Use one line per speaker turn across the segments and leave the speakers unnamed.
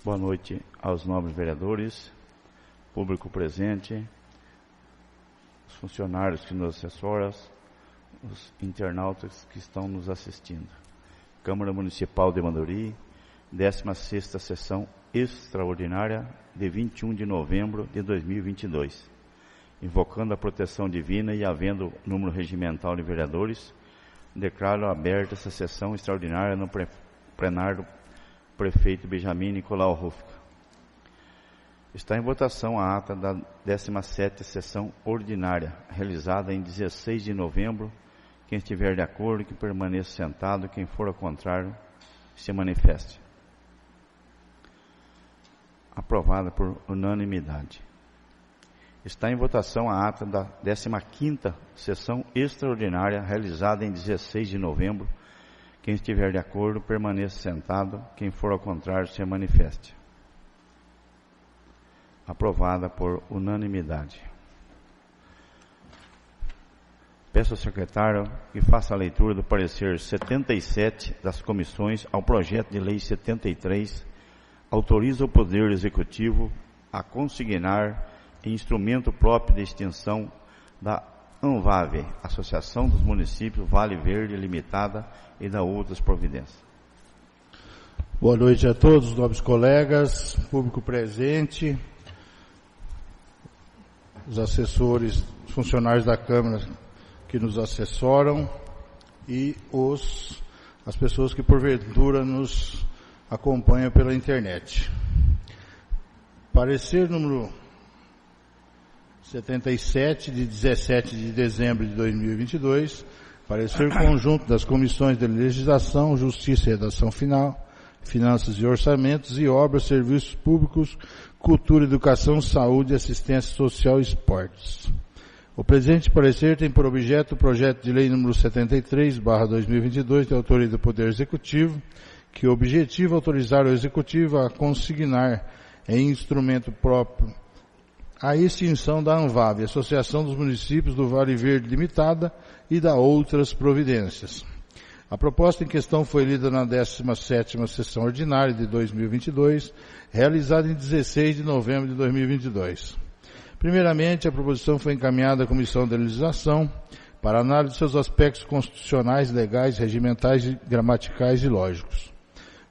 Boa noite aos nobres vereadores, público presente, os funcionários que nos assessoram, os internautas que estão nos assistindo. Câmara Municipal de Manduri, 16ª sessão extraordinária de 21 de novembro de 2022. Invocando a proteção divina e havendo número regimental de vereadores, declaro aberta essa sessão extraordinária no plenário do prefeito Benjamin Nicolau Rufka. Está em votação a ata da 17ª sessão ordinária, realizada em 16 de novembro. Quem estiver de acordo, que permaneça sentado. Quem for ao contrário, se manifeste. Aprovada por unanimidade. Está em votação a ata da 15ª sessão extraordinária, realizada em 16 de novembro. Quem estiver de acordo, permaneça sentado. Quem for ao contrário, se manifeste. Aprovada por unanimidade. Peço ao secretário que faça a leitura do parecer 77 das comissões ao projeto de lei 73, autoriza o Poder Executivo a consignar em instrumento próprio de extinção da ANVAV, Associação dos Municípios Vale Verde Limitada, e da outras providências.
Boa noite a todos, nobres colegas, público presente, os assessores, os funcionários da Câmara que nos assessoram e as pessoas que porventura nos acompanham pela internet. Parecer número 77, de 17 de dezembro de 2022, parecer conjunto das comissões de Legislação, Justiça e Redação Final, Finanças e Orçamentos e Obras, Serviços Públicos, Cultura, Educação, Saúde, Assistência Social e Esportes. O presente parecer tem por objeto o projeto de lei número 73/2022, de autoria do Poder Executivo, que objetiva autorizar o Executivo a consignar em instrumento próprio a extinção da ANVAV, Associação dos Municípios do Vale Verde Limitada, e da outras providências. A proposta em questão foi lida na 17ª sessão ordinária de 2022, realizada em 16 de novembro de 2022. Primeiramente, a proposição foi encaminhada à Comissão de Legislação para análise de seus aspectos constitucionais, legais, regimentais, gramaticais e lógicos,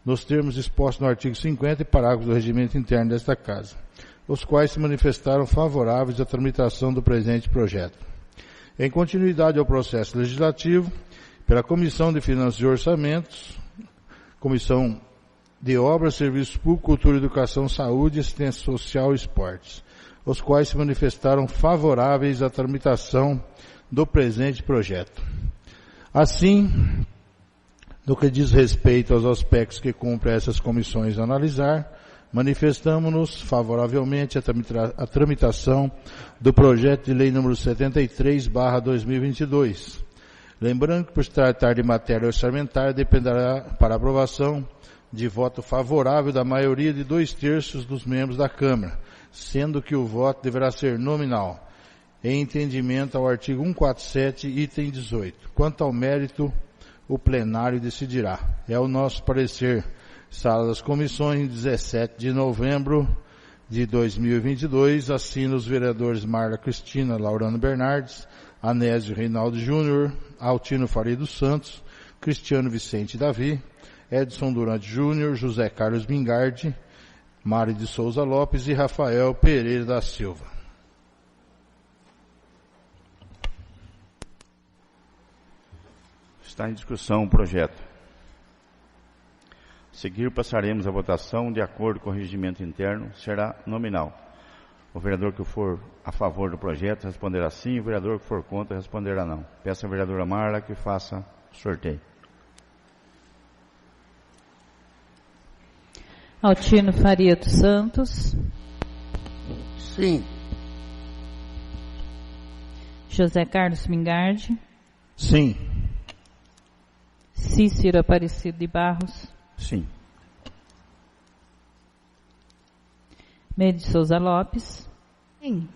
nos termos expostos no artigo 50 e parágrafos do regimento interno desta Casa, os quais se manifestaram favoráveis à tramitação do presente projeto. Em continuidade ao processo legislativo, pela Comissão de Finanças e Orçamentos, Comissão de Obras, Serviços Públicos, Cultura, Educação, Saúde, Assistência Social e Esportes, os quais se manifestaram favoráveis à tramitação do presente projeto. Assim, no que diz respeito aos aspectos que cumpre essas comissões analisar, manifestamos-nos favoravelmente à tramitação do projeto de lei número 73/2022. Lembrando que, por se tratar de matéria orçamentária, dependerá para aprovação de voto favorável da maioria de 2/3 dos membros da Câmara, sendo que o voto deverá ser nominal, em entendimento ao artigo 147, item 18. Quanto ao mérito, o plenário decidirá. É o nosso parecer. Sala das Comissões, 17 de novembro de 2022, assina os vereadores Marla Cristina Laurano Bernardes, Anésio Reinaldo Júnior, Altino Faria dos Santos, Cristiano Vicente Davi, Edson Durante Júnior, José Carlos Mingardi, Mari de Souza Lopes e Rafael Pereira da Silva.
Está em discussão o projeto. A seguir, passaremos a votação. De acordo com o regimento interno, será nominal. O vereador que for a favor do projeto responderá sim, o vereador que for contra responderá não. Peço à vereadora Marla que faça o sorteio.
Altino Faria dos Santos.
Sim.
José Carlos Mingardi.
Sim.
Cícero Aparecido de Barros.
Sim.
Meire de Souza Lopes.
Sim.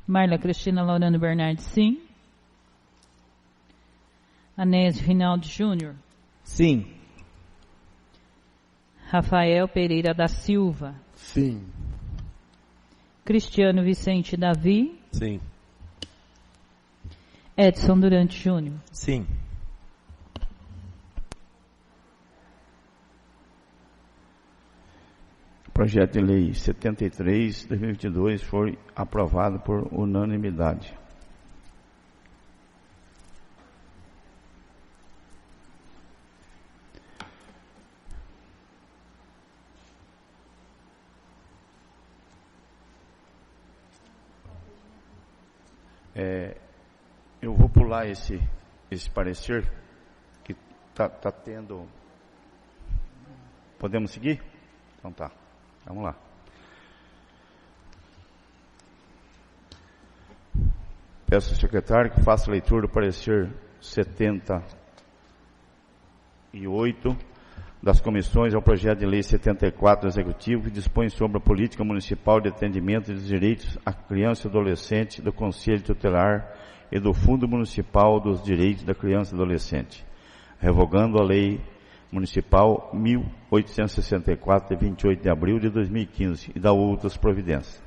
Marla Cristina Laurano Bernardes, sim. Anésio Reinaldo Júnior.
Sim.
Rafael Pereira da Silva.
Sim.
Cristiano Vicente Davi.
Sim.
Edson Durante Júnior.
Sim.
O projeto de lei 73/2022 foi aprovado por unanimidade. Eu vou pular esse parecer que tá tendo. Podemos seguir? Então tá. Vamos lá. Peço ao secretário que faça a leitura do parecer 78 das comissões ao projeto de lei 74 do Executivo, que dispõe sobre a política municipal de atendimento dos direitos à criança e adolescente, do Conselho Tutelar e do Fundo Municipal dos Direitos da Criança e Adolescente, revogando a Lei Municipal 1864, de 28 de abril de 2015, e da outras providências.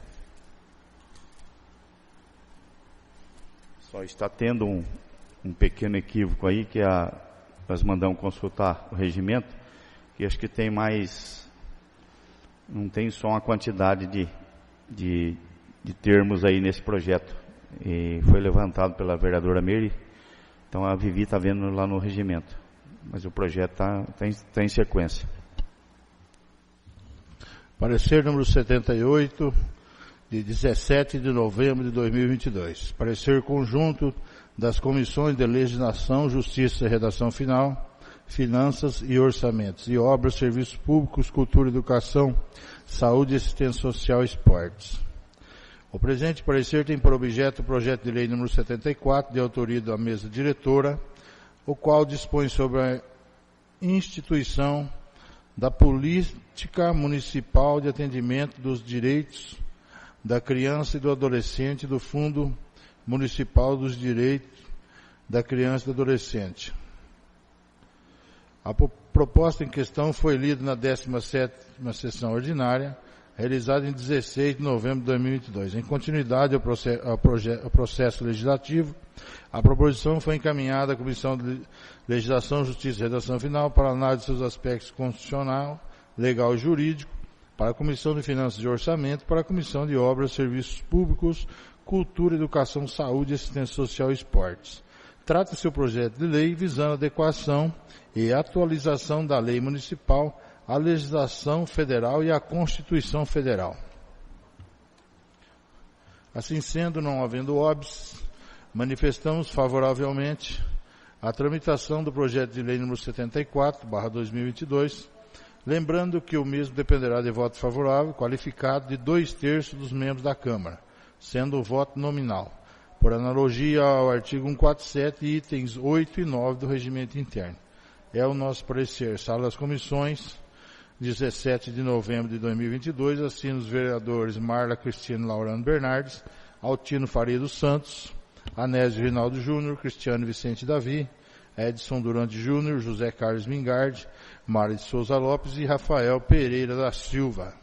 Só está tendo um pequeno equívoco aí, que nós mandamos consultar o regimento, que acho que tem mais, não tem só uma quantidade de termos aí nesse projeto, e foi levantado pela vereadora Meire, então a Vivi está vendo lá no regimento, mas o projeto está em sequência.
Parecer número 78, de 17 de novembro de 2022. Parecer conjunto das comissões de Legislação, Justiça e Redação Final, Finanças e Orçamentos, e Obras, Serviços Públicos, Cultura e Educação, Saúde, Assistência Social e Esportes. O presente parecer tem por objeto o projeto de lei número 74, de autoria da mesa diretora, o qual dispõe sobre a instituição da política municipal de atendimento dos direitos da criança e do adolescente do Fundo Municipal dos Direitos da Criança e do Adolescente. A proposta em questão foi lida na 17ª sessão ordinária, realizada em 16 de novembro de 2022. Em continuidade ao processo legislativo, a proposição foi encaminhada à Comissão de Legislação, Justiça e Redação Final para análise de seus aspectos constitucional, legal e jurídico, para a Comissão de Finanças e Orçamento, para a Comissão de Obras, Serviços Públicos, Cultura, Educação, Saúde, Assistência Social e Esportes. Trata-se do projeto de lei visando a adequação e atualização da lei municipal à legislação federal e à Constituição Federal. Assim sendo, não havendo óbices, manifestamos favoravelmente a tramitação do projeto de lei número 74/2022, lembrando que o mesmo dependerá de voto favorável, qualificado de 2/3 dos membros da Câmara, sendo o voto nominal, por analogia ao artigo 147, itens 8 e 9 do Regimento Interno. É o nosso parecer. Sala das Comissões, 17 de novembro de 2022, assinam os vereadores Marla Cristina Laurano Bernardes, Altino Faria dos Santos, Anésio Rinaldo Júnior, Cristiano Vicente Davi, Edson Durante Júnior, José Carlos Mingardi, Mara de Souza Lopes e Rafael Pereira da Silva.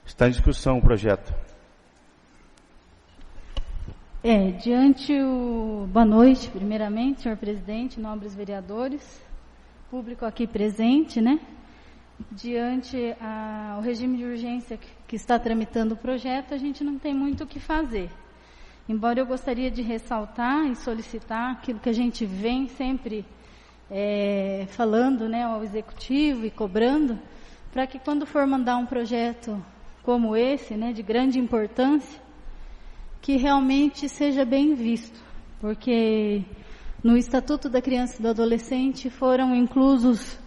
Está em discussão o projeto.
Boa noite, primeiramente, senhor presidente, nobres vereadores, público aqui presente, né?
diante ao regime de urgência que está tramitando o projeto, a gente não tem muito o que fazer. Embora eu gostaria de ressaltar e solicitar aquilo que a gente vem sempre falando, né, ao Executivo e cobrando, para que quando for mandar um projeto como esse, né, de grande importância, que realmente seja bem visto, porque no Estatuto da Criança e do Adolescente foram inclusos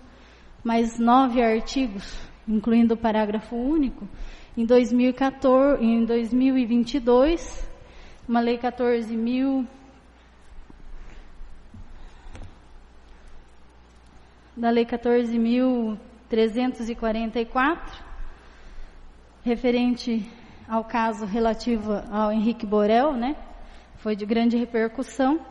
mais 9 artigos, incluindo o parágrafo único. Em 2022, uma lei 14.344, referente ao caso relativo ao Henrique Borel, né? Foi de grande repercussão.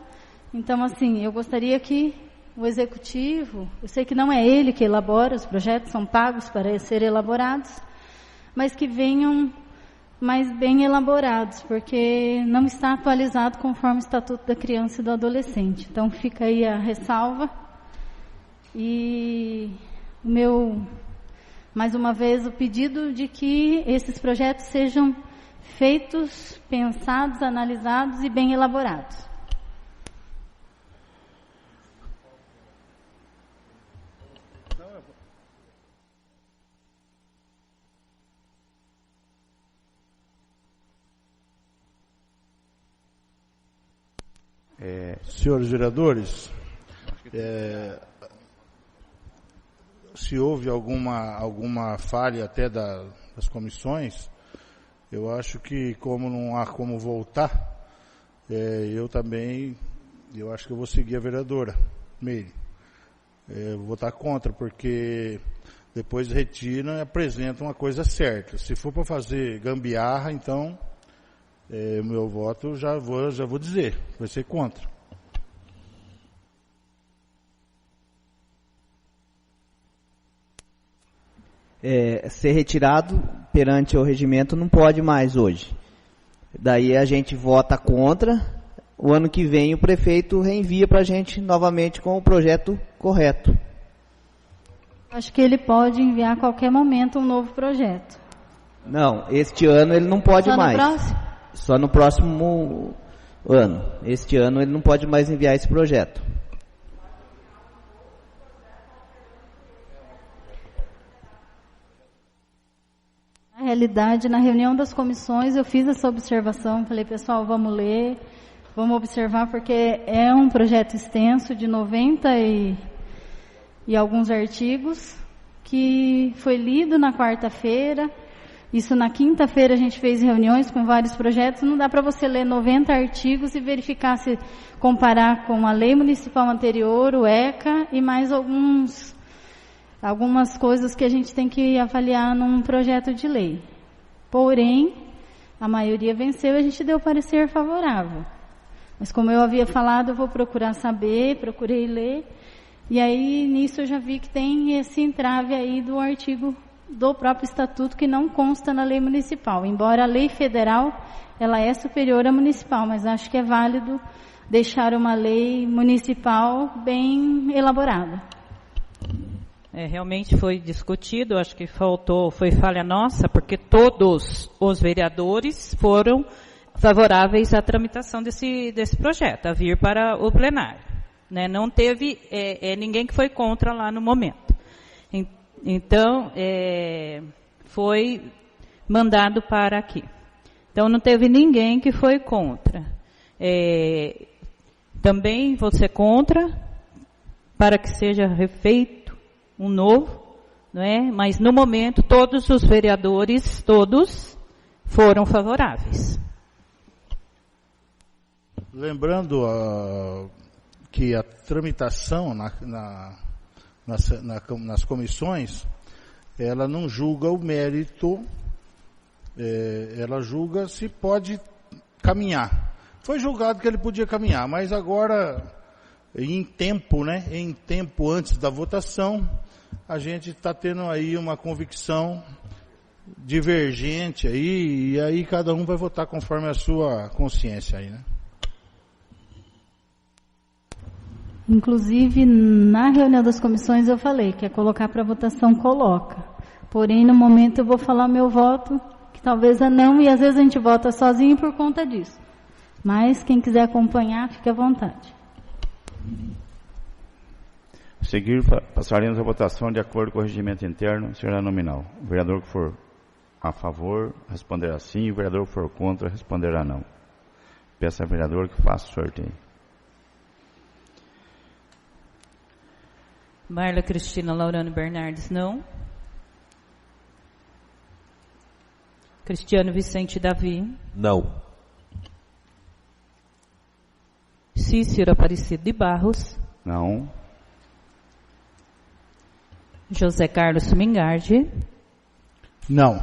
Então, assim, eu gostaria que o Executivo, eu sei que não é ele que elabora, os projetos são pagos para serem elaborados, mas que venham mais bem elaborados, porque não está atualizado conforme o Estatuto da Criança e do Adolescente. Então, fica aí a ressalva. E o meu, mais uma vez, o pedido de que esses projetos sejam feitos, pensados, analisados e bem elaborados.
Senhores vereadores, se houve alguma falha até das comissões, eu acho que como não há como voltar, eu acho que eu vou seguir a vereadora Meire. Vou votar contra, porque depois retira e apresenta uma coisa certa. Se for para fazer gambiarra, então meu voto já vou dizer, vai ser contra.
Ser retirado perante o regimento não pode mais hoje. Daí a gente vota contra, o ano que vem o prefeito reenvia para a gente novamente com o projeto correto.
Acho que ele pode enviar a qualquer momento um novo projeto.
Não, este ano ele não pode
Só
mais.
No próximo?
Só no próximo ano. Este ano ele não pode mais enviar esse projeto.
Na realidade, na reunião das comissões, eu fiz essa observação, falei, pessoal, vamos ler, vamos observar, porque é um projeto extenso de 90 e alguns artigos, que foi lido na quarta-feira. Isso na quinta-feira a gente fez reuniões com vários projetos. Não dá para você ler 90 artigos e verificar, se comparar com a lei municipal anterior, o ECA, e mais algumas coisas que a gente tem que avaliar num projeto de lei. Porém, a maioria venceu e a gente deu parecer favorável. Mas como eu havia falado, eu vou procurar saber, procurei ler, e aí nisso eu já vi que tem esse entrave aí do artigo do próprio estatuto que não consta na lei municipal. Embora a lei federal, ela é superior à municipal, mas acho que é válido deixar uma lei municipal bem elaborada.
Realmente foi discutido, acho que foi falha nossa, porque todos os vereadores foram favoráveis à tramitação desse projeto, a vir para o plenário. Né? Não teve ninguém que foi contra lá no momento. Então, foi mandado para aqui. Então, não teve ninguém que foi contra. Também vou ser contra, para que seja refeito um novo, não é? Mas, no momento, todos os vereadores, todos, foram favoráveis.
Lembrando que a tramitação nas comissões, ela não julga o mérito, ela julga se pode caminhar. Foi julgado que ele podia caminhar, mas agora, em tempo antes da votação, a gente está tendo aí uma convicção divergente aí, e aí cada um vai votar conforme a sua consciência aí, né?
Inclusive, na reunião das comissões eu falei que é colocar para votação, coloca. Porém, no momento eu vou falar meu voto, que talvez é não, e às vezes a gente vota sozinho por conta disso. Mas quem quiser acompanhar, fique à vontade.
A seguir, passaremos a votação de acordo com o regimento interno, será nominal. O vereador que for a favor, responderá sim, o vereador que for contra, responderá não. Peço ao vereador que faça o sorteio.
Marla Cristina Laurano Bernardes, não. Cristiano Vicente Davi.
Não.
Cícero Aparecido de Barros.
Não.
José Carlos Mingardi.
Não.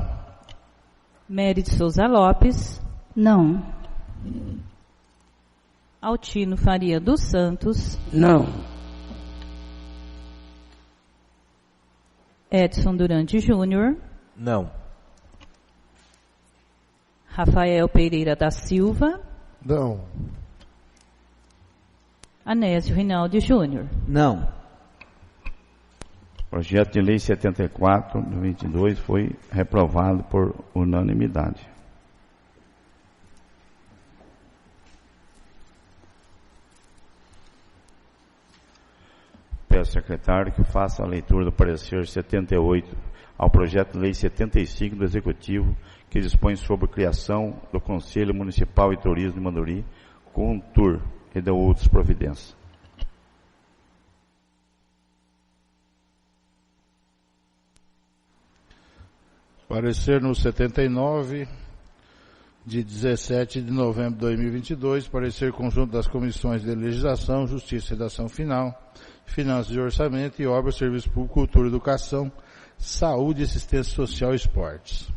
Mary de Souza Lopes.
Não.
Altino Faria dos Santos.
Não.
Edson Durante Júnior.
Não.
Rafael Pereira da Silva.
Não.
Anésio Rinaldi Júnior.
Não.
Projeto de Lei 74, de 22, foi reprovado por unanimidade. Peço ao secretário que faça a leitura do parecer 78 ao projeto de lei 75 do Executivo, que dispõe sobre a criação do Conselho Municipal de Turismo de Manduri, CONTUR, e de outras providências.
Parecer no 79, de 17 de novembro de 2022, parecer conjunto das comissões de Legislação, Justiça e Redação Final, Finanças e Orçamento e Obras, Serviço Público, Cultura e Educação, Saúde, Assistência Social e Esportes.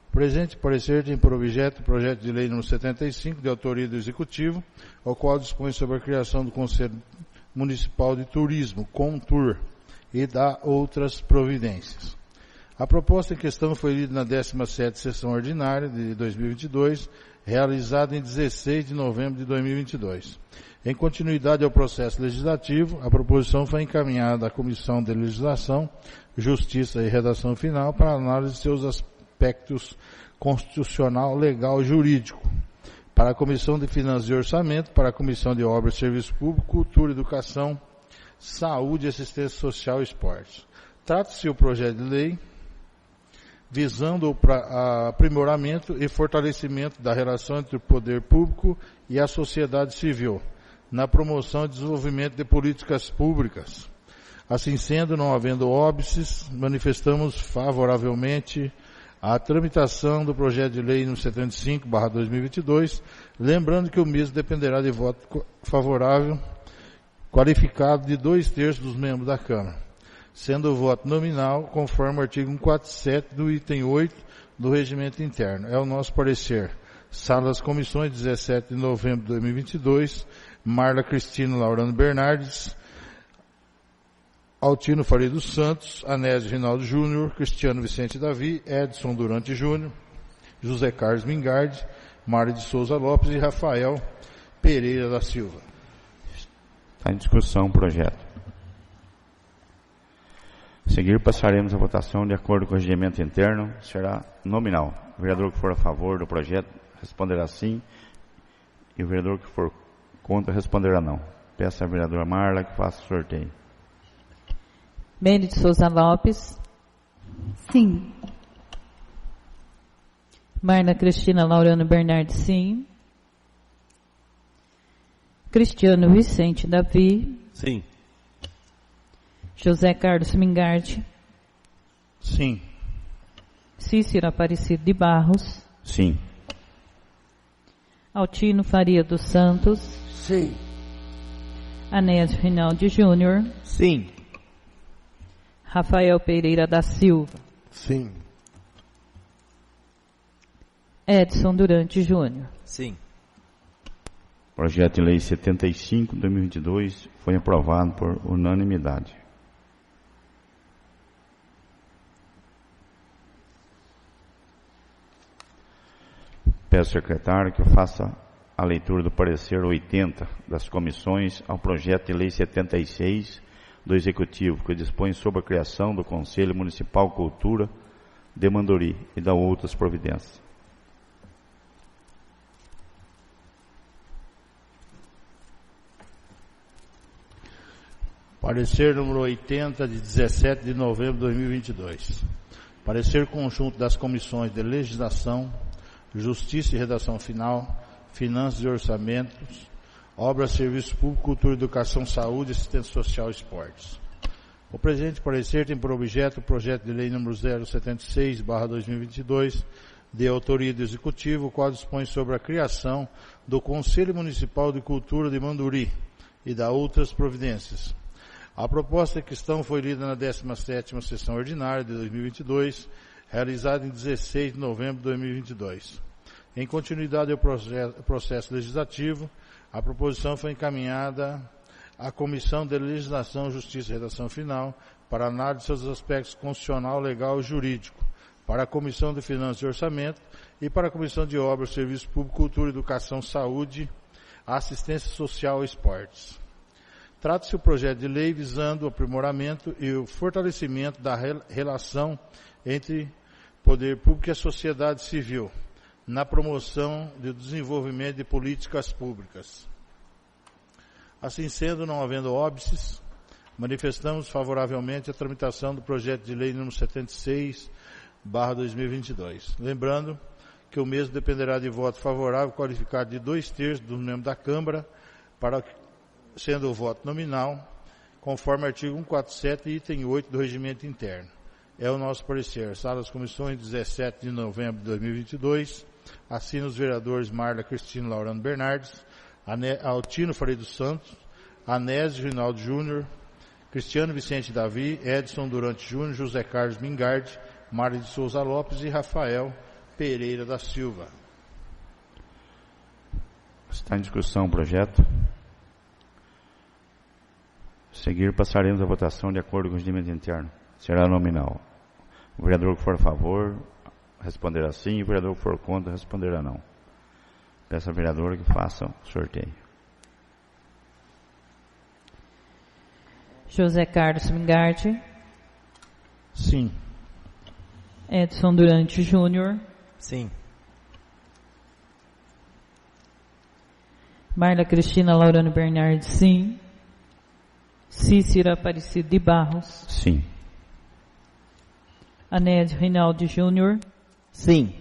O presente parecer tem por objeto o projeto de lei número 75, de autoria do Executivo, ao qual dispõe sobre a criação do Conselho Municipal de Turismo, CONTUR, e dá outras providências. A proposta em questão foi lida na 17ª sessão ordinária de 2022, realizada em 16 de novembro de 2022. Em continuidade ao processo legislativo, a proposição foi encaminhada à Comissão de Legislação, Justiça e Redação Final para análise de seus aspectos constitucional, legal e jurídico, para a Comissão de Finanças e Orçamento, para a Comissão de Obras e Serviço Público, Cultura, Educação, Saúde, Assistência Social e Esporte. Trata-se o projeto de lei visando o aprimoramento e fortalecimento da relação entre o poder público e a sociedade civil, na promoção e desenvolvimento de políticas públicas. Assim sendo, não havendo óbices, manifestamos favoravelmente a tramitação do projeto de lei número 75/2022, lembrando que o mesmo dependerá de voto favorável qualificado de 2/3 dos membros da Câmara, sendo o voto nominal conforme o artigo 147 do item 8 do Regimento Interno. É o nosso parecer. Sala das Comissões, 17 de novembro de 2022, Marla Cristina Laurano Bernardes, Altino Faria dos Santos, Anésio Rinaldo Júnior, Cristiano Vicente Davi, Edson Durante Júnior, José Carlos Mingardi, Mário de Souza Lopes e Rafael Pereira da Silva.
Está em discussão o projeto. A seguir, passaremos a votação de acordo com o regimento interno, será nominal. O vereador que for a favor do projeto responderá sim, e o vereador que for contra responderá não. Peço à vereadora Marla que faça o sorteio.
Mary de Souza Lopes.
Sim.
Marla Cristina Laurano Bernardes, sim. Cristiano Vicente Davi.
Sim.
José Carlos Mingardi.
Sim.
Cícero Aparecido de Barros.
Sim.
Altino Faria dos Santos.
Sim.
Anésio Rinaldi Júnior.
Sim.
Rafael Pereira da Silva.
Sim.
Edson Durante Júnior.
Sim.
Projeto de lei 75 de 2022 foi aprovado por unanimidade. Peço ao secretário que faça a leitura do parecer 80 das comissões ao projeto de lei 76 do Executivo, que dispõe sobre a criação do Conselho Municipal Cultura de Manduri e da outras providências.
Parecer número 80, de 17 de novembro de 2022. Parecer conjunto das comissões de Legislação, Justiça e Redação Final, Finanças e Orçamentos, Obras, Serviços Públicos, Cultura, Educação, Saúde, Assistência Social e Esportes. O presente parecer tem por objeto o projeto de lei número 076/2022, de autoria do Executivo, o qual dispõe sobre a criação do Conselho Municipal de Cultura de Manduri e da outras providências. A proposta em questão foi lida na 17ª sessão ordinária de 2022, realizada em 16 de novembro de 2022. Em continuidade ao processo legislativo, a proposição foi encaminhada à Comissão de Legislação, Justiça e Redação Final para análise de seus aspectos constitucional, legal e jurídico, para a Comissão de Finanças e Orçamento e para a Comissão de Obras, Serviços Públicos, Cultura, Educação, Saúde, Assistência Social e Esportes. Trata-se do projeto de lei visando o aprimoramento e o fortalecimento da relação entre poder público e a sociedade civil, na promoção do desenvolvimento de políticas públicas. Assim sendo, não havendo óbices, manifestamos favoravelmente a tramitação do projeto de lei número 76/2022. Lembrando que o mesmo dependerá de voto favorável qualificado de 2/3 dos membros da Câmara, sendo o voto nominal, conforme artigo 147, item 8 do Regimento Interno. É o nosso parecer. Sala das Comissões, 17 de novembro de 2022. Assinam os vereadores Marla Cristina Laurano Bernardes, Altino Faria dos Santos, Anésio Rinaldo Júnior, Cristiano Vicente Davi, Edson Durante Júnior, José Carlos Mingardi, Mário de Souza Lopes e Rafael Pereira da Silva.
Está em discussão o projeto. A seguir, passaremos a votação de acordo com o regimento interno. Será nominal. O vereador que for a favor responderá sim, e o vereador que for contra responderá não. Peço ao vereador que faça o sorteio.
José Carlos Mingardi.
Sim.
Edson Durante Júnior.
Sim.
Marla Cristina Laurano Bernardes, sim. Cícera Aparecido de Barros.
Sim.
Anésio Rinaldo Júnior.
Sim.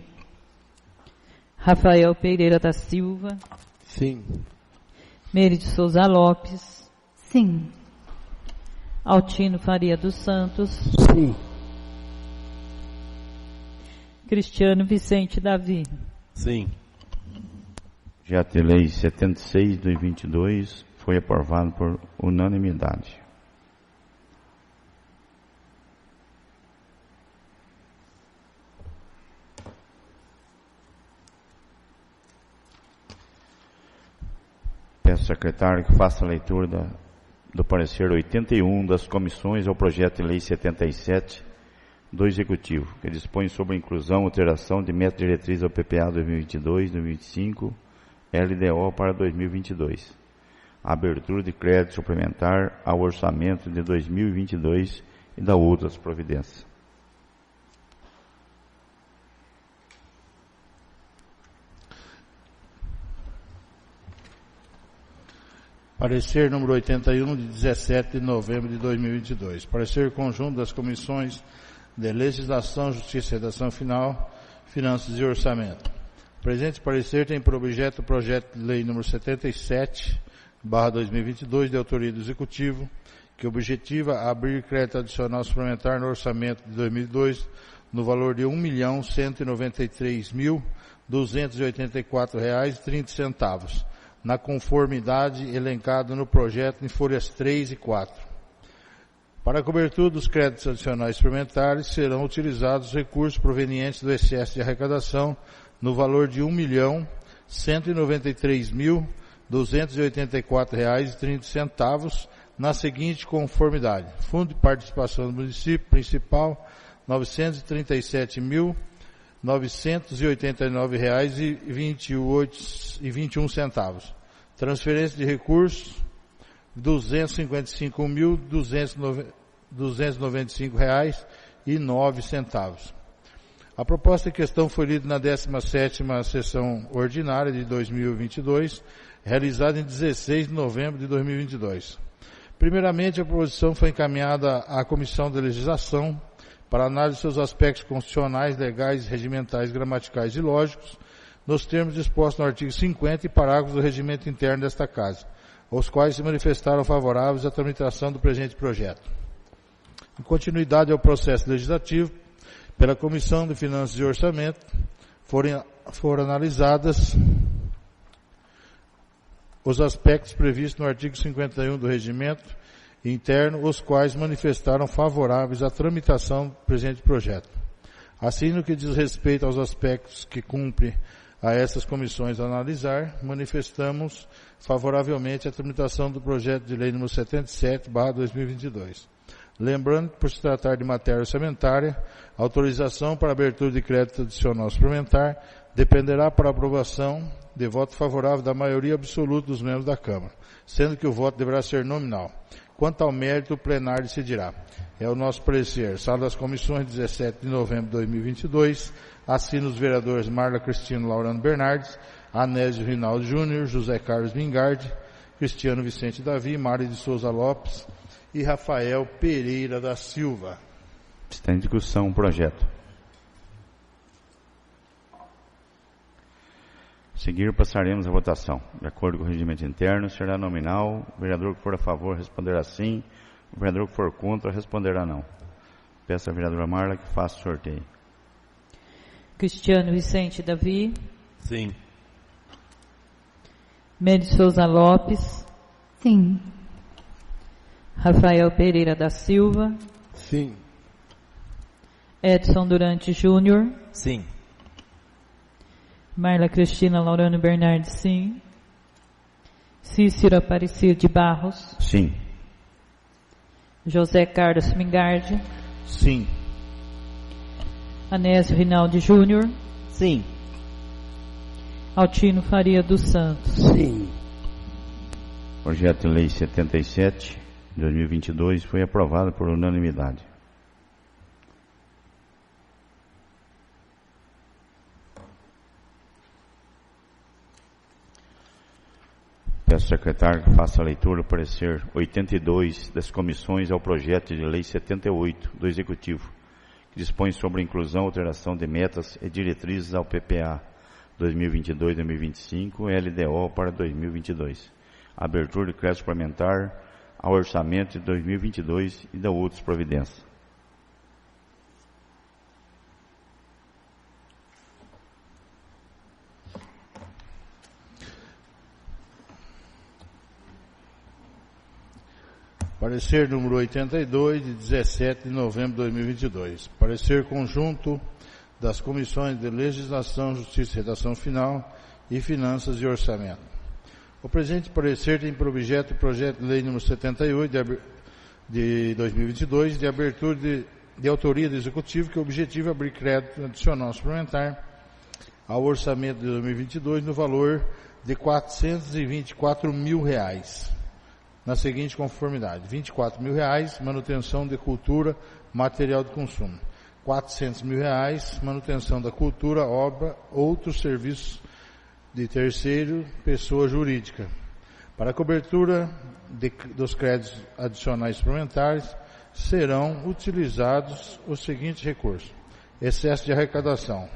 Rafael Pereira da Silva.
Sim.
Meire de Souza Lopes.
Sim.
Altino Faria dos Santos.
Sim.
Cristiano Vicente Davi.
Sim.
Projeto de lei 76 de 2022 foi aprovado por unanimidade. Peço ao secretário que faça a leitura do parecer 81 das comissões ao projeto de lei 77 do Executivo, que dispõe sobre a inclusão e alteração de meta diretriz ao PPA 2022-2025, LDO para 2022. A abertura de crédito suplementar ao orçamento de 2022 e da outras providências.
Parecer número 81, de 17 de novembro de 2022. Parecer conjunto das comissões de Legislação, Justiça e Redação Final, Finanças e Orçamento. O presente parecer tem por objeto o projeto de lei número 77/2022, de autoria do Executivo, que objetiva abrir crédito adicional suplementar no orçamento de 2002 no valor de R$ 1.193.284,30, na conformidade elencada no projeto em folhas 3 e 4. Para a cobertura dos créditos adicionais suplementares, serão utilizados os recursos provenientes do excesso de arrecadação no valor de R$ 1.193.284,30, na seguinte conformidade: Fundo de Participação do Município Principal, R$ R$989,21. Transferência de recursos, R$255.295,09. A proposta em questão foi lida na 17ª sessão ordinária de 2022, realizada em 16 de novembro de 2022. Primeiramente, a proposição foi encaminhada à Comissão de Legislação para análise de seus aspectos constitucionais, legais, regimentais, gramaticais e lógicos, nos termos dispostos no artigo 50 e parágrafos do regimento interno desta Casa, aos quais se manifestaram favoráveis à tramitação do presente projeto. Em continuidade ao processo legislativo, pela Comissão de Finanças e Orçamento, foram analisadas os aspectos previstos no artigo 51 do regimento interno, os quais manifestaram favoráveis à tramitação do presente projeto. Assim, no que diz respeito aos aspectos que cumpre a essas comissões analisar, manifestamos favoravelmente a tramitação do projeto de lei número 77/2022. Lembrando que, por se tratar de matéria orçamentária, a autorização para abertura de crédito adicional suplementar dependerá para aprovação de voto favorável da maioria absoluta dos membros da Câmara, sendo que o voto deverá ser nominal. Quanto ao mérito, o plenário decidirá. É o nosso parecer. Sala das Comissões, 17 de novembro de 2022. Assina os vereadores Marla Cristina Laurano Bernardes, Anésio Rinaldo Júnior, José Carlos Mingardi, Cristiano Vicente Davi, Mário de Souza Lopes e Rafael Pereira da Silva.
Está em discussão o projeto. A seguir, passaremos a votação. De acordo com o regimento interno, será nominal. O vereador que for a favor responderá sim. O vereador que for contra responderá não. Peço à vereadora Marla que faça o sorteio.
Cristiano Vicente Davi.
Sim.
Meire Souza Lopes.
Sim.
Rafael Pereira da Silva.
Sim.
Edson Durante Júnior.
Sim.
Marla Cristina Laurano Bernardes, sim. Cícero Aparecido de Barros.
Sim.
José Carlos Mingardi.
Sim.
Anésio Rinaldi Júnior.
Sim.
Altino Faria dos Santos.
Sim.
Projeto de Lei 77, 2022, foi aprovado por unanimidade. Peço ao secretário que faça a leitura do parecer 82 das comissões ao projeto de lei 78 do Executivo, que dispõe sobre a inclusão e alteração de metas e diretrizes ao PPA 2022-2025 e LDO para 2022, a abertura de crédito suplementar ao orçamento de 2022 e da outras providências.
Parecer número 82, de 17 de novembro de 2022. Parecer conjunto das Comissões de Legislação, Justiça e Redação Final e Finanças e Orçamento. O presente parecer tem por objeto o projeto de lei número 78 de 2022, de abertura de autoria do Executivo, que o objetivo é abrir crédito adicional suplementar ao orçamento de 2022 no valor de R$424 mil. Na seguinte conformidade: R$24 mil, manutenção de cultura, material de consumo. R$400 mil, manutenção da cultura, obra, outros serviços de terceiro, pessoa jurídica. Para a cobertura dos créditos adicionais suplementares, serão utilizados os seguintes recursos: excesso de arrecadação,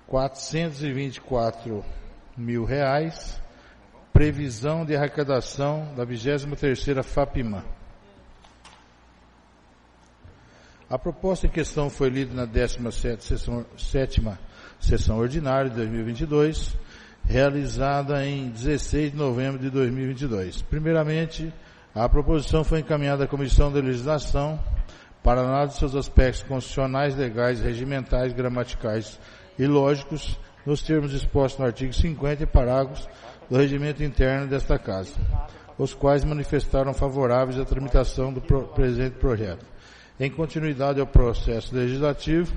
R$424 mil, previsão de arrecadação da 23ª FAPIMA. A proposta em questão foi lida na 17ª sessão ordinária de 2022, realizada em 16 de novembro de 2022. Primeiramente, a proposição foi encaminhada à Comissão de Legislação para análise de seus aspectos constitucionais, legais, regimentais, gramaticais e lógicos, nos termos dispostos no artigo 50 e parágrafos do regimento interno desta Casa, os quais manifestaram favoráveis à tramitação do presente projeto. Em continuidade ao processo legislativo,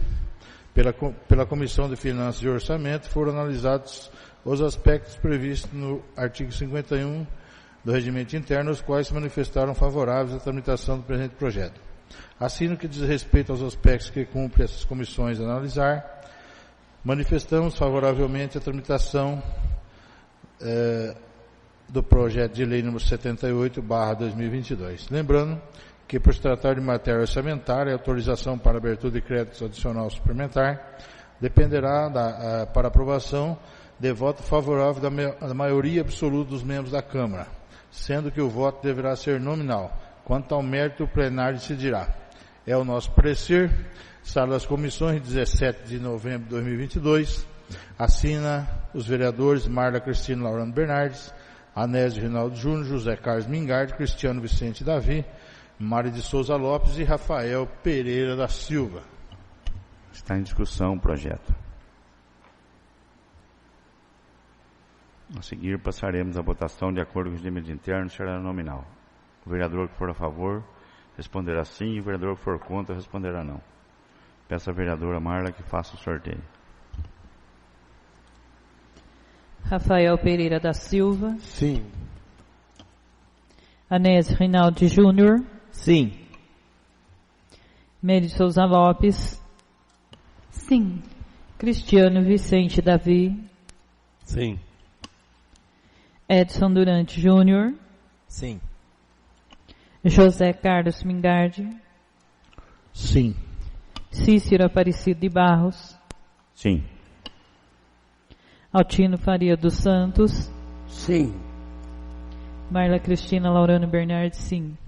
Pela Comissão de Finanças e Orçamento foram analisados os aspectos previstos no artigo 51 do Regimento Interno, os quais se manifestaram favoráveis à tramitação do presente projeto. Assim, no que diz respeito aos aspectos que cumpre essas comissões analisar, manifestamos favoravelmente a tramitação do projeto de lei número 78/2022. Lembrando que, por se tratar de matéria orçamentária, a autorização para abertura de crédito adicional suplementar dependerá para aprovação de voto favorável da maioria absoluta dos membros da Câmara, sendo que o voto deverá ser nominal. Quanto ao mérito, o plenário decidirá. É o nosso parecer. Sala das Comissões, 17 de novembro de 2022. Assina os vereadores Marla Cristina Laurano Bernardes, Anésio Rinaldo Júnior, José Carlos Mingardi, Cristiano Vicente Davi, Mari de Souza Lopes e Rafael Pereira da Silva.
Está em discussão o projeto. A seguir, passaremos a votação de acordo com o regimento interno, será nominal. O vereador que for a favor responderá sim, e o vereador que for contra responderá não. Peço à vereadora Marla que faça o sorteio.
Rafael Pereira da Silva.
Sim.
Anésio Rinaldi Júnior.
Sim.
Mary de Souza Lopes.
Sim.
Cristiano Vicente Davi.
Sim.
Edson Durante Júnior.
Sim.
José Carlos Mingardi.
Sim.
Cícero Aparecido de Barros.
Sim.
Altino Faria dos Santos.
Sim.
Marla Cristina Laurano Bernardes, sim.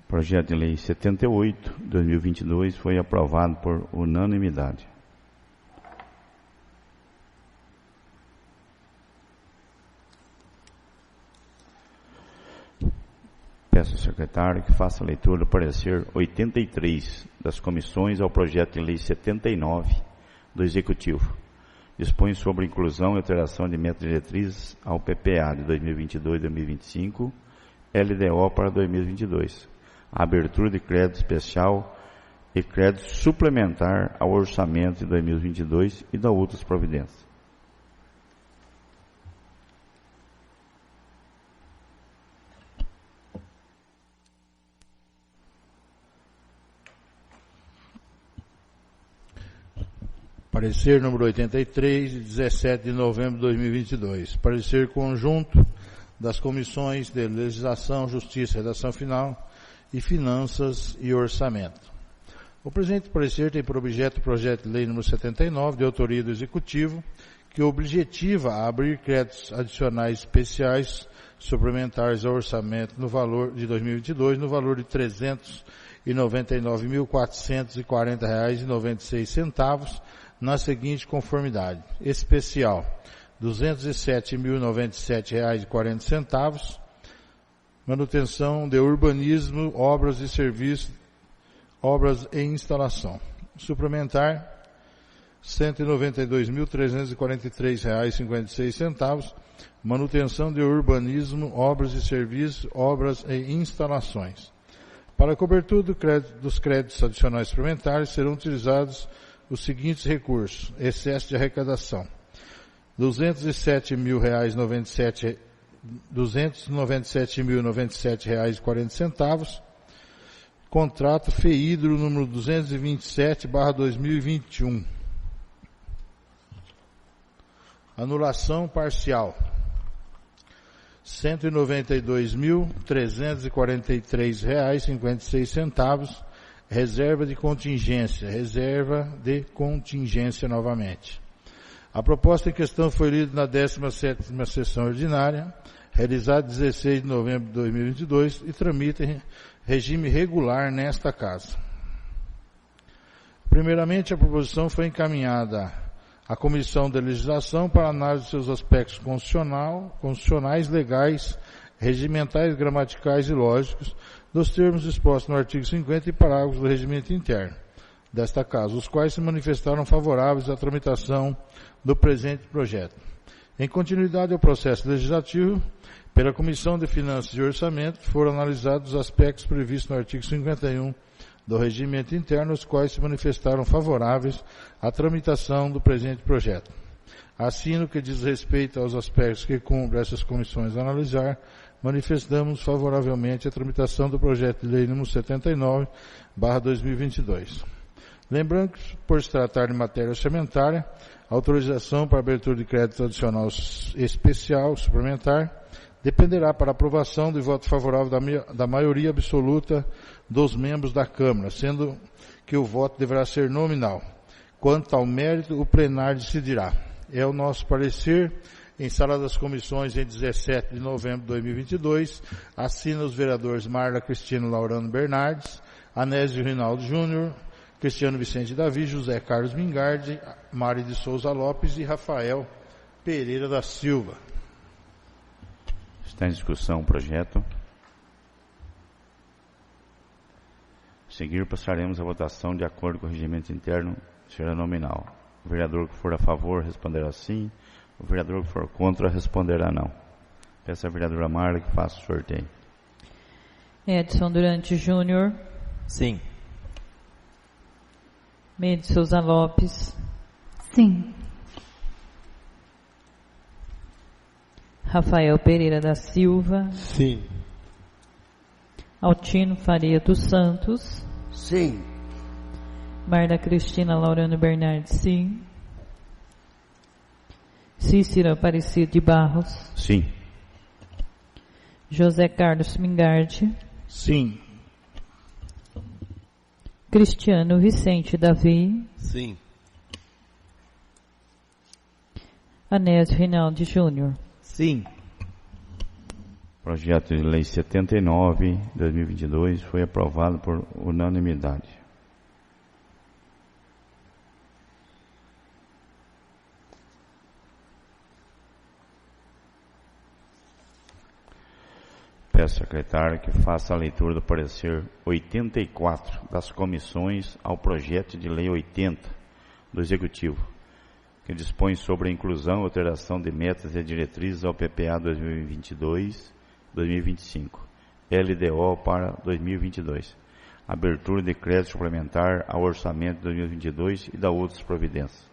Projeto de Lei 78/2022 foi aprovado por unanimidade. Peço ao secretário que faça a leitura do parecer 83 das comissões ao projeto de lei 79 do Executivo. Dispõe sobre inclusão e alteração de metas diretrizes ao PPA de 2022-2025, LDO para 2022, a abertura de crédito especial e crédito suplementar ao orçamento de 2022 e da outras providências.
Parecer número 83, de 17 de novembro de 2022. Parecer conjunto das comissões de Legislação, Justiça, Redação Final e Finanças e Orçamento. O presente parecer tem por objeto o projeto de lei número 79, de autoria do Executivo, que objetiva a abrir créditos adicionais especiais suplementares ao orçamento no valor de 2022, no valor de R$ 399.440,96, na seguinte conformidade: especial, R$ 207.097,40, manutenção de urbanismo, obras e serviços, obras e instalação. Suplementar, R$ 192.343,56, manutenção de urbanismo, obras e serviços, obras e instalações. Para a cobertura dos créditos adicionais suplementares serão utilizados os seguintes recursos: excesso de arrecadação, R$ 297.097,40, contrato FEIDRO número 227/2021, anulação parcial, R$ 192.343,56, reserva de contingência novamente. A proposta em questão foi lida na 17ª sessão ordinária, realizada 16 de novembro de 2022 e tramita em regime regular nesta Casa. Primeiramente, a proposição foi encaminhada à Comissão de Legislação para análise de seus aspectos constitucionais, legais, regimentais, gramaticais e lógicos, dos termos expostos no artigo 50 e parágrafos do regimento interno desta Casa, os quais se manifestaram favoráveis à tramitação do presente projeto. Em continuidade ao processo legislativo, pela Comissão de Finanças e Orçamento, foram analisados os aspectos previstos no artigo 51 do regimento interno, os quais se manifestaram favoráveis à tramitação do presente projeto. Assim, no que diz respeito aos aspectos que cumpre essas comissões analisar, manifestamos favoravelmente a tramitação do projeto de lei número 79/2022. Lembrando que, por se tratar de matéria orçamentária, a autorização para abertura de crédito adicional especial suplementar dependerá para aprovação do voto favorável da maioria absoluta dos membros da Câmara, sendo que o voto deverá ser nominal. Quanto ao mérito, o plenário decidirá. É o nosso parecer. Em sala das comissões, em 17 de novembro de 2022, assina os vereadores Marla Cristina Laurano Bernardes, Anésio Rinaldo Júnior, Cristiano Vicente Davi, José Carlos Mingardi, Mari de Souza Lopes e Rafael Pereira da Silva.
Está em discussão o projeto. A seguir, passaremos a votação de acordo com o regimento interno, será nominal. O vereador que for a favor responderá sim. O vereador que for contra responderá não. Peço à vereadora Marla que faça o sorteio.
Edson Durante Júnior.
Sim.
Meire Souza Lopes.
Sim.
Rafael Pereira da Silva.
Sim.
Altino Faria dos Santos.
Sim.
Marla Cristina Laurano Bernardes, sim. Cícero Aparecido de Barros.
Sim.
José Carlos Mingardi.
Sim.
Cristiano Vicente Davi.
Sim.
Anésio Rinaldi Júnior.
Sim.
Projeto de lei 79/2022 foi aprovado por unanimidade. Peço ao secretário que faça a leitura do parecer 84 das comissões ao projeto de lei 80 do Executivo, que dispõe sobre a inclusão e alteração de metas e diretrizes ao PPA 2022-2025, LDO para 2022, abertura de crédito suplementar ao orçamento de 2022 e da outras providências.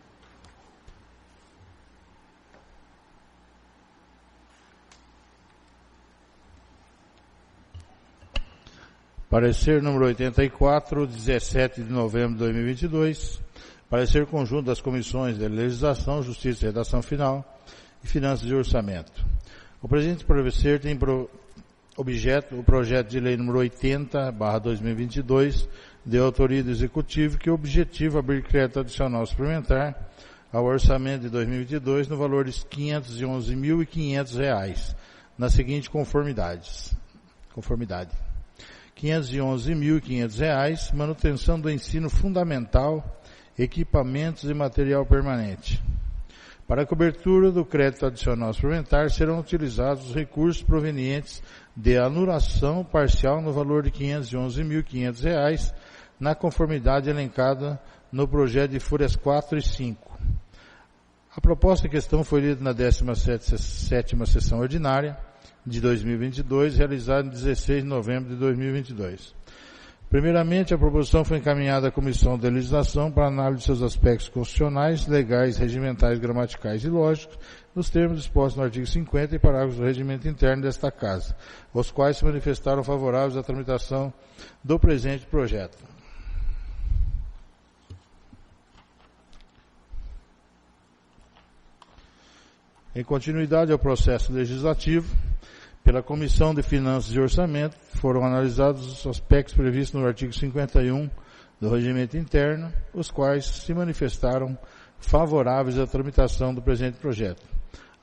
Parecer número 84, 17 de novembro de 2022. Parecer conjunto das comissões de Legislação, Justiça e Redação Final e Finanças e Orçamento. O presente parecer tem objeto o projeto de lei número 80/2022, de autoria do Executivo, que objetiva abrir crédito adicional suplementar ao orçamento de 2022 no valor de R$ 511.500, na seguinte conformidade. R$ 511.500, manutenção do ensino fundamental, equipamentos e material permanente. Para a cobertura do crédito adicional suplementar, serão utilizados os recursos provenientes de anulação parcial no valor de R$ 511.500, na conformidade elencada no projeto de folhas 4 e 5. A proposta em questão foi lida na 17ª sessão ordinária de 2022, realizada em 16 de novembro de 2022. Primeiramente, a proposição foi encaminhada à Comissão de Legislação para análise de seus aspectos constitucionais, legais, regimentais, gramaticais e lógicos, nos termos dispostos no artigo 50 e parágrafos do regimento interno desta Casa, os quais se manifestaram favoráveis à tramitação do presente projeto. Em continuidade ao processo legislativo, pela Comissão de Finanças e Orçamento, foram analisados os aspectos previstos no artigo 51 do regimento interno, os quais se manifestaram favoráveis à tramitação do presente projeto.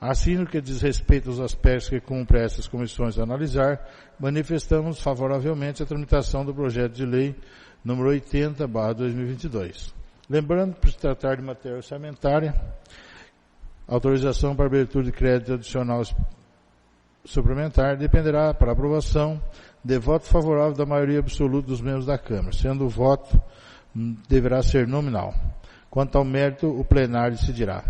Assim, no que diz respeito aos aspectos que cumpre essas comissões analisar, manifestamos favoravelmente a tramitação do projeto de lei número 80/2022. Lembrando, por se tratar de matéria orçamentária, autorização para abertura de crédito adicional suplementar dependerá para aprovação de voto favorável da maioria absoluta dos membros da Câmara, sendo o voto deverá ser nominal. Quanto ao mérito, o plenário decidirá.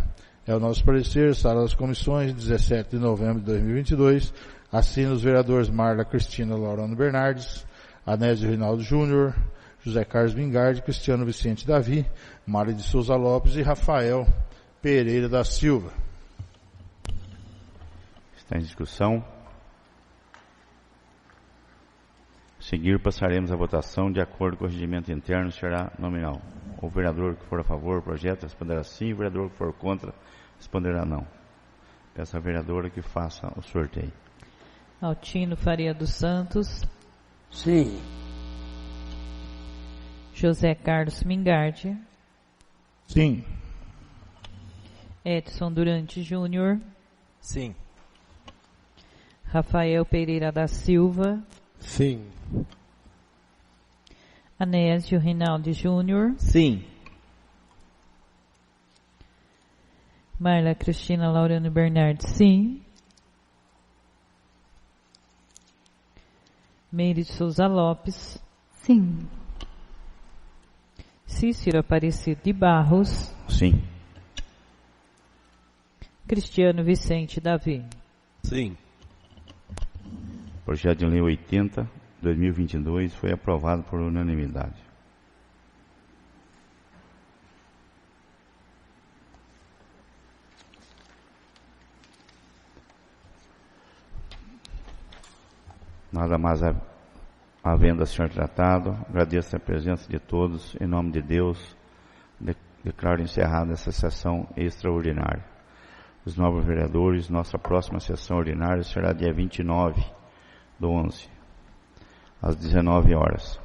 É o nosso parecer, sala das comissões, 17 de novembro de 2022, assina os vereadores Marla Cristina Laurano Bernardes, Anésio Rinaldo Júnior, José Carlos Mingardi, Cristiano Vicente Davi, Mário de Souza Lopes e Rafael Pereira da Silva.
Está em discussão. A seguir, passaremos a votação de acordo com o regimento interno, será nominal. O vereador que for a favor do projeto responderá sim, o vereador que for contra responderá não. Peço à vereadora que faça o sorteio.
Altino Faria dos Santos.
Sim.
José Carlos Mingardi.
Sim.
Edson Durante Júnior.
Sim.
Rafael Pereira da Silva.
Sim.
Anésio Rinaldi Júnior.
Sim.
Marla Cristina Laurano Bernardi, sim. Meire de Souza Lopes.
Sim.
Cícero Aparecido de Barros.
Sim.
Cristiano Vicente Davi.
Sim.
Projeto de Lei 80/2022 foi aprovado por unanimidade. Nada mais havendo a ser tratado, agradeço a presença de todos, em nome de Deus, declaro encerrada essa sessão extraordinária. Os novos vereadores, nossa próxima sessão ordinária será dia 29/11, às 19 horas.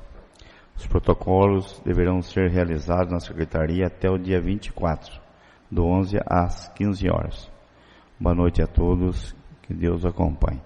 Os protocolos deverão ser realizados na Secretaria até o dia 24/11, às 15 horas. Boa noite a todos, que Deus acompanhe.